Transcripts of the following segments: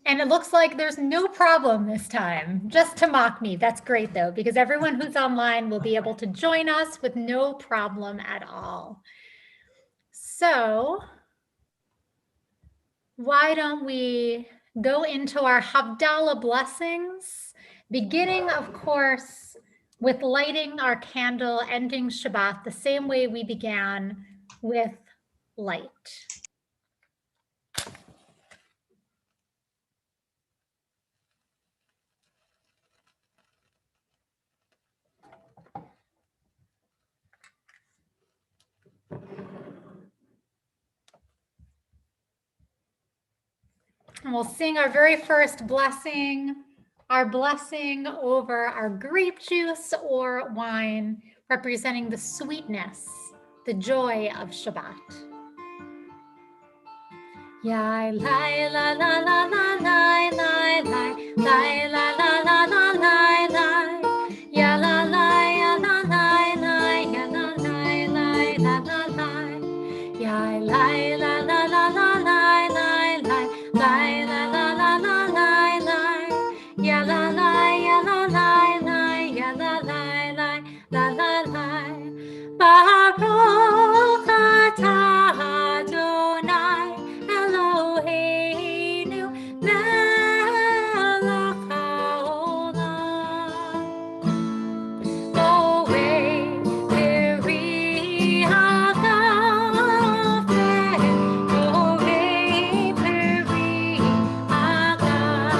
And it looks like there's no problem this time, just to mock me. That's great though, because everyone who's online will be able to join us with no problem at all. So why don't we go into our Havdalah blessings, beginning, of course, with lighting our candle, ending Shabbat the same way we began, with light. And we'll sing our very first blessing, our blessing over our grape juice or wine, representing the sweetness, the joy of Shabbat. Ya la la la la la la la la la la la la la la la ya la la ya la la la ya la la la la la la ya la la la la la la la la la la la la la ya la la ya la la la ya la la la la la Baruch atah Adonai Eloheinu melech haolam borei peri hagafen borei peri hagafen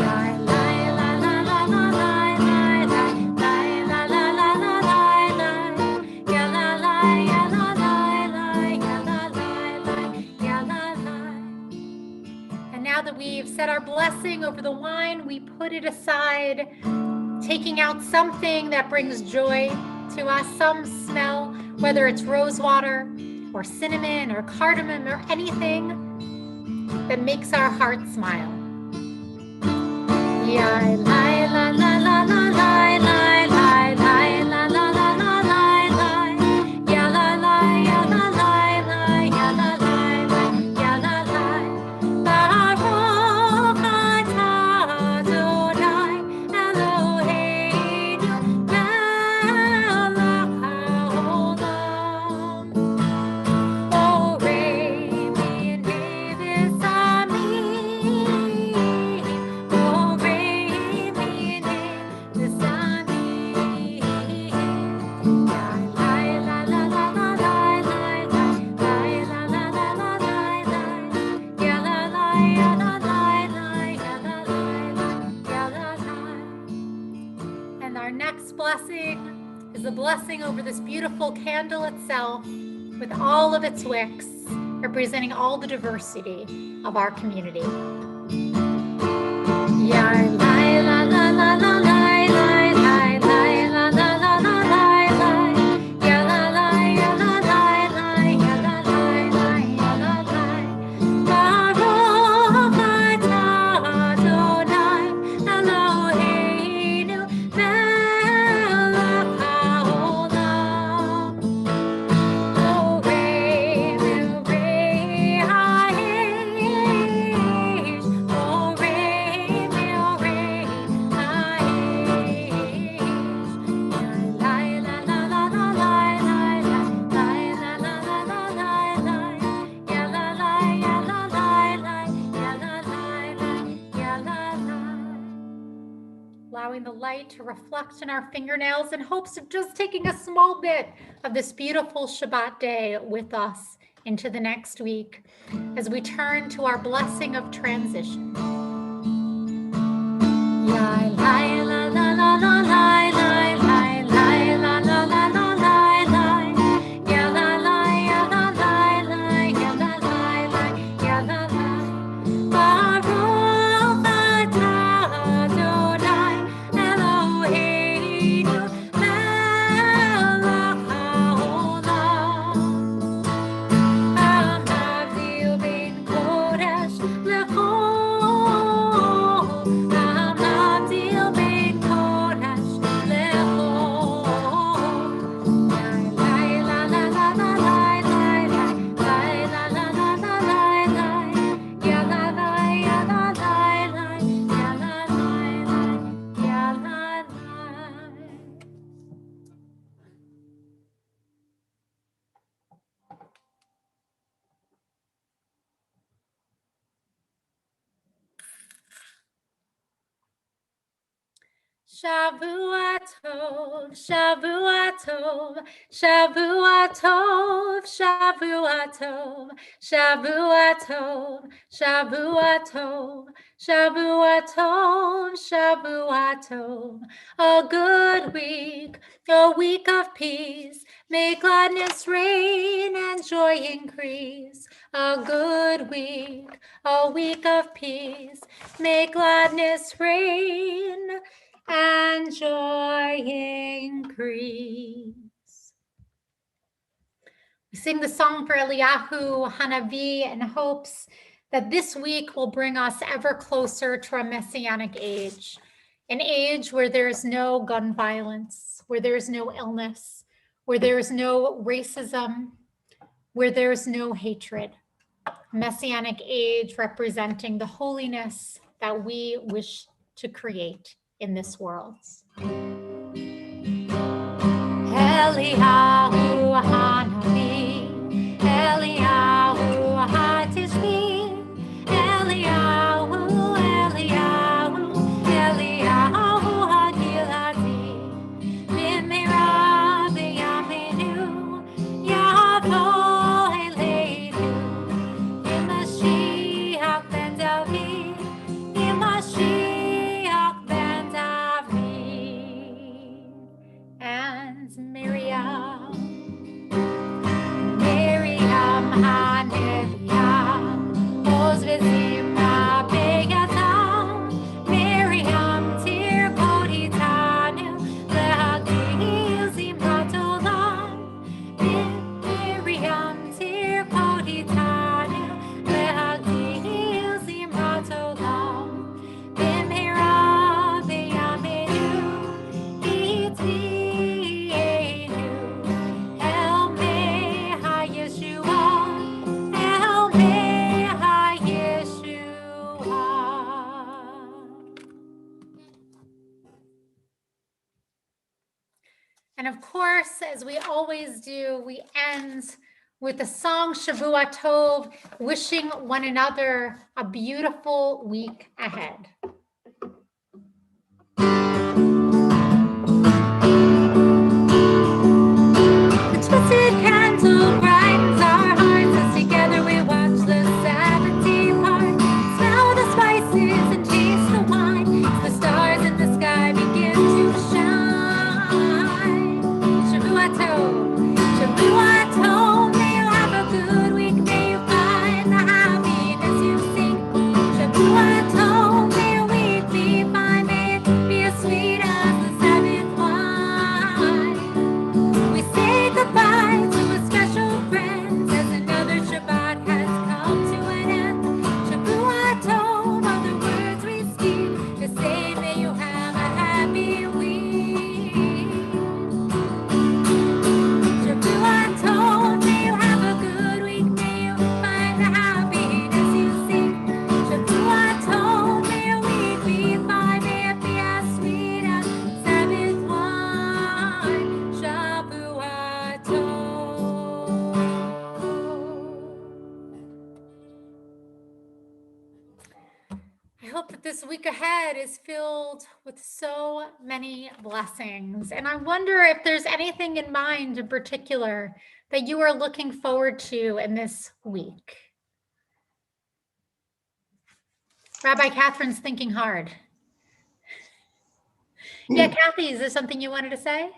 la la la la la la la la la la la And now that we've said our blessing over the wine, we put it aside, taking out something that brings joy to us, some smell, whether it's rose water or cinnamon or cardamom or anything that makes our heart smile. Ya la la la la la la la la la la la la la ya la la ya la la la ya la la ya la la Baruch atah Adonai Eloheinu melech haolam borei mi'nei v'samim borei mi'nei v'samim ya la la la la la la la la la la la la ya la la ya la la ya la la ya la la. And our next blessing is a blessing over this beautiful candle itself, with all of its wicks, representing all the diversity of our community. Ya la la la la la la la la la la la la la ya la la ya la la la ya la la ya la la Baruch atah Adonai Eloheinu melech haolam borei mirei ha'esh borei mirei ha'esh la la la la la la la la la la la la la ya la la ya la la la ya la la ya la la. Allowing the light to reflect in our fingernails in hopes of just taking a small bit of this beautiful Shabbat day with us into the next week as we turn to our blessing of transition. Ya la la la la la la la la la la la la la ya la la ya la la la ya la la ya la la Baruch atah Adonai Eloheinu melech haolam המבדיל בין קודש לחול, המבדיל בין Shavua Tov, Shavua Tov, Shavua Tov, Shavua Tov, Shavua Tov, Shavua Tov, Shavua Tov, Shavua Tov. A good week, a week of peace. May gladness reign and joy increase. A good week, a week of peace. May gladness reign and joy increase. We sing the song for Eliyahu Hanavi in hopes that this week will bring us ever closer to a messianic age, an age where there is no gun violence, where there is no illness, where there is no racism, where there is no hatred. Messianic age representing the holiness that we wish to create in this world. Eliyahu Hanavi, Eliyahu Hatishbi, Eliyahu, Eliyahu, Eliyahu Hagiladi, Bimira B'Yaminu, Yavo Eleinu, Ymashiach ben David, Ymashiach ben David. And Miriam Haneviah, Oz v'zimra beyatam, Miriam tir poditanu, lehagdil zimrat olam, Miriam tir poditanu, lehagdil zimrat olam, Bimhira b'yamenu, iti. And of course, as we always do, we end with the song Shavua Tov, wishing one another a beautiful week ahead. The twisted candle brightens our hearts as together we watch the Sabbath depart. Smell the spices and taste the wine. The stars in the sky begin to shine. Shavua Tov, Shavua Tov, may you have a good week, may you find the happiness you seek. Shavua Tov, may your week be fine, may it be as sweet as the Sabbath wine. We say goodbye to a special friend as another Shabbat has come to an end. Shavua Tov are the words we speak to say may you have a happy week. Shavua Tov, may you have a good week, may you find the happiness you seek. Shavua Tov, may your week be fine, may it be as sweet as Sabbath wine. Shavua Tov. I hope that this week ahead is filled with so many blessings. And I wonder if there's anything in mind in particular that you are looking forward to in this week. Rabbi Catherine's thinking hard. Yeah, Kathy, is there something you wanted to say?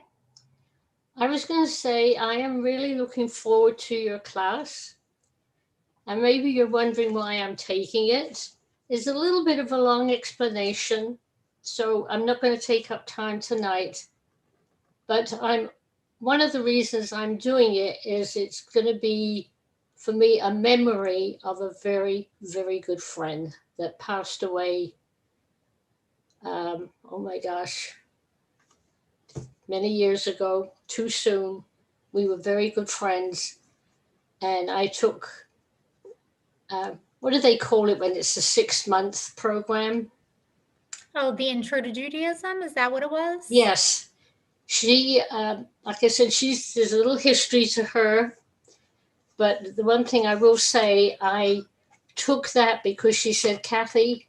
I was going to say, I am really looking forward to your class. And maybe you're wondering why I'm taking it. It's a little bit of a long explanation, so I'm not going to take up time tonight. But one of the reasons I'm doing it is it's going to be, for me, a memory of a very, very good friend that passed away, oh my gosh, many years ago, too soon. We were very good friends. And I took, what do they call it when it's a 6-month program? Oh, the Intro to Judaism, is that what it was? Yes. She, like I said, there's a little history to her. But the one thing I will say, I took that because she said, Kathy,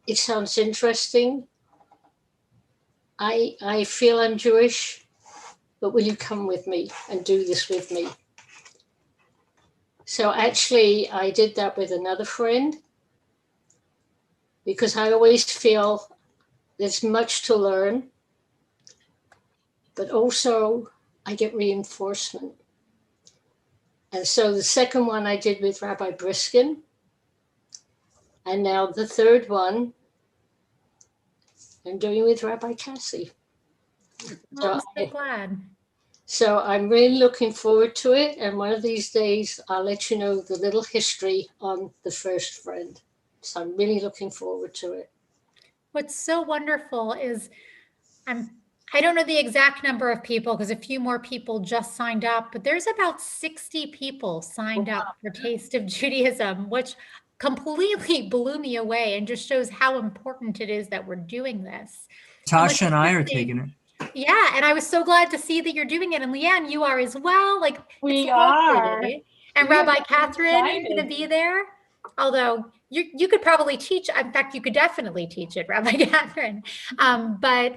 it sounds interesting. I feel I'm Jewish, but will you come with me and do this with me? So actually, I did that with another friend because I always feel there's much to learn, but also I get reinforcement. And so the second one I did with Rabbi Briskin, and now the third one I'm doing with Rabbi Cassie. Oh, I'm so glad. So I'm really looking forward to it. And one of these days, I'll let you know the little history on the first friend. So I'm really looking forward to it. What's so wonderful is I don't know the exact number of people because a few more people just signed up, but there's about 60 people signed up for Taste of Judaism, which completely blew me away and just shows how important it is that we're doing this. Tasha and I are taking it. Yeah, and I was so glad to see that you're doing it. And Leanne, you are as well. Like We it's are. lovely. And We are Rabbi so Catherine is excited. going to be there. Although you could probably teach. In fact, you could definitely teach it, Rabbi Catherine. But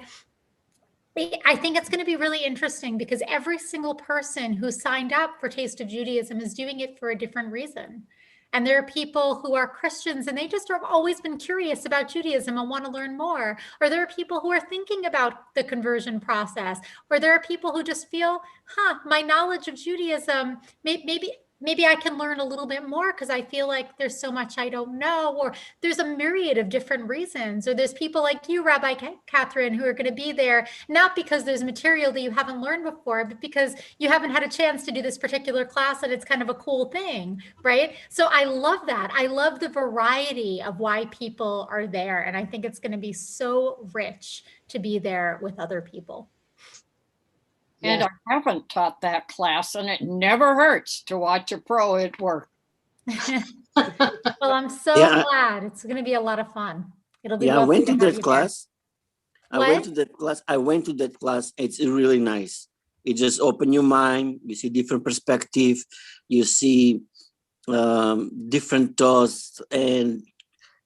I think it's going to be really interesting because every single person who signed up for Taste of Judaism is doing it for a different reason. And there are people who are Christians and they just have always been curious about Judaism and want to learn more. Or there are people who are thinking about the conversion process. Or there are people who just feel, my knowledge of Judaism, maybe I can learn a little bit more because I feel like there's so much I don't know, or there's a myriad of different reasons, or there's people like you, Rabbi Catherine, who are going to be there, not because there's material that you haven't learned before, but because you haven't had a chance to do this particular class and it's kind of a cool thing, right? So I love that. I love the variety of why people are there. And I think it's going to be so rich to be there with other people. And I haven't taught that class, and it never hurts to watch a pro at work. Well, I'm so glad. It's going to be a lot of fun. It'll be I went to that class. I went to that class. It's really nice. It just open your mind. You see different perspective. You see different thoughts, and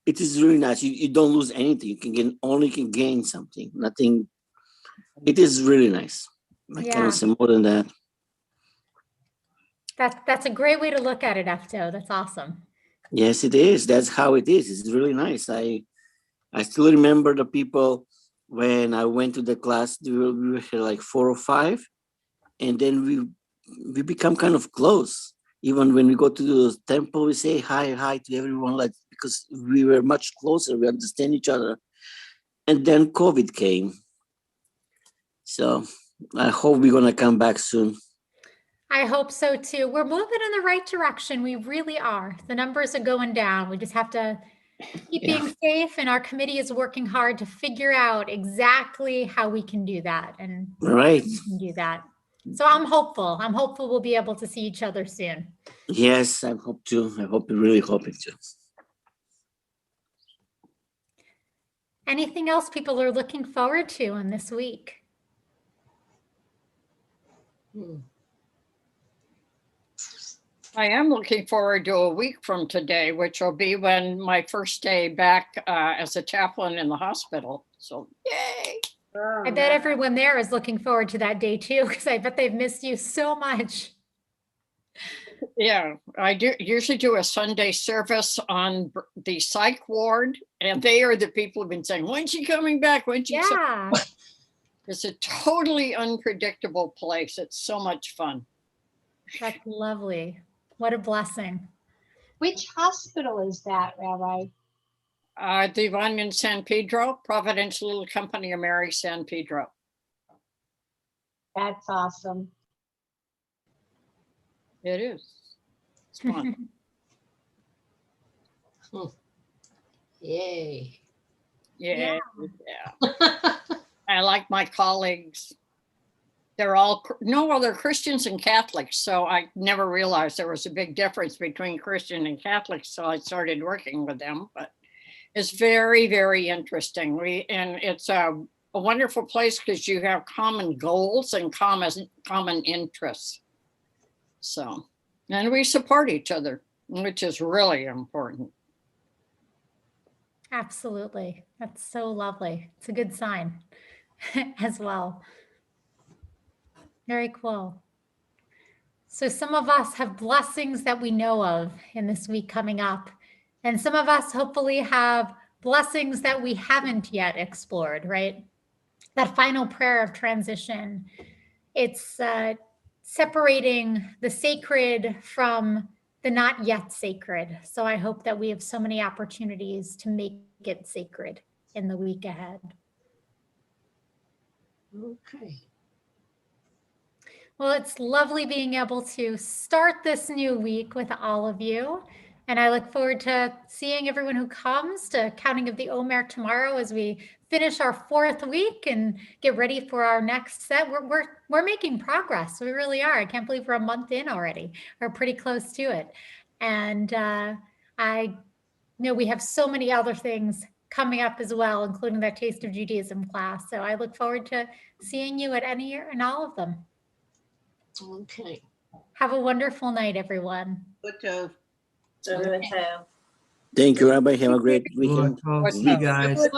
it is really nice. You don't lose anything. You can gain something. Nothing. It is really nice. I cannot say more than that. That's a great way to look at it, Efto. That's awesome. Yes, it is. That's how it is. It's really nice. I still remember the people when I went to the class. We were here like 4 or 5, and then we become kind of close. Even when we go to the temple, we say hi to everyone, like because we were much closer. We understand each other. And then COVID came. So I hope we're gonna come back soon. I hope so too. We're moving in the right direction. We really are. The numbers are going down. We just have to keep being safe, and our committee is working hard to figure out exactly how we can do that. And right. We can do that. So I'm hopeful. I'm hopeful we'll be able to see each other soon. Yes, I hope to. Really hoping to. Anything else people are looking forward to in this week? I am looking forward to a week from today, which will be when my first day back as a chaplain in the hospital. So, yay! I bet everyone there is looking forward to that day too, because I bet they've missed you so much. Yeah, I usually do a Sunday service on the psych ward, and they are the people who've been saying, "When's she coming back? When's she?" Yeah. It's a totally unpredictable place. It's so much fun. That's lovely. What a blessing. Which hospital is that, Rabbi? The one in San Pedro, Providence Little Company of Mary, San Pedro. That's awesome. It is. It's fun. Yay. Yeah. I like my colleagues. They're all, they're Christians and Catholics. So I never realized there was a big difference between Christian and Catholic. So I started working with them, but it's very, very interesting. And it's a wonderful place because you have common goals and common interests. So, and we support each other, which is really important. Absolutely. That's so lovely. It's a good sign. as well. Very cool. So some of us have blessings that we know of in this week coming up. And some of us hopefully have blessings that we haven't yet explored, right? That final prayer of transition. It's separating the sacred from the not yet sacred. So I hope that we have so many opportunities to make it sacred in the week ahead. Okay. Well, it's lovely being able to start this new week with all of you. And I look forward to seeing everyone who comes to Counting of the Omer tomorrow as we finish our 4th week and get ready for our next set. We're making progress. We really are. I can't believe we're a month in already. We're pretty close to it. And I know we have so many other things coming up as well, including that Taste of Judaism class. So I look forward to seeing you at any and all of them. Okay. Have a wonderful night, everyone. Good So, Thank you, Rabbi. Have a great well, weekend. see you guys.